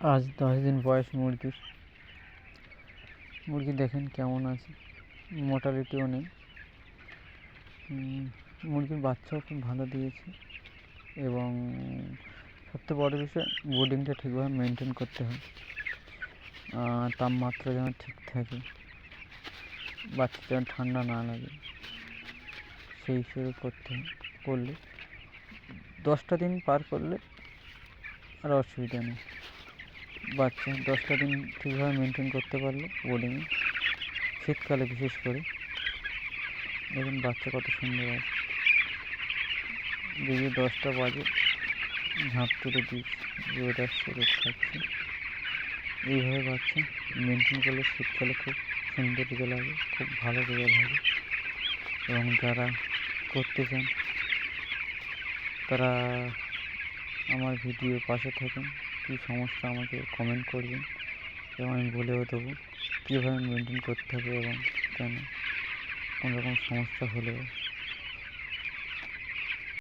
আজ 10 দিন বয়স মুরগি দেখেন কেমন আছে, মোটালিটিও নেই। মুরগির বাচ্চাও খুব ভালো দিয়েছে এবং সবথেকে বড় বিষয় বোর্ডিংটা ঠিকভাবে মেনটেন করতে হয়, তাপমাত্রা যেন ঠিক থাকে, বাচ্চা যেন ঠান্ডা না লাগে, সেই হিসেবে করলে 10টা দিন পার করলে আর অসুবিধা নেই। বাচ্চা 10টা দিন ঠিকভাবে মেনটেন করতে পারলে বোর্ডিংয়ে, শীতকালে বিশেষ করে দেখুন বাচ্চা কত সুন্দর আছে। যদি 10টা বাজে ঝাঁপ তুলে দিয়েছি, রোদ আসছে, রোদ খাচ্ছে। এইভাবে বাচ্চা মেনটেন করলে শীতকালে খুব সুন্দর রেজাল্ট হবে, খুব ভালো রেজাল্ট হবে। এবং যারা করতে চান তারা আমার ভিডিও পাশে থাকেন, কী সমস্যা আমাকে কমেন্ট করবেন এবং আমি বলেও দেবো কীভাবে মেনটেন করতে হবে এবং কেন কোনোরকম সমস্যা হলেও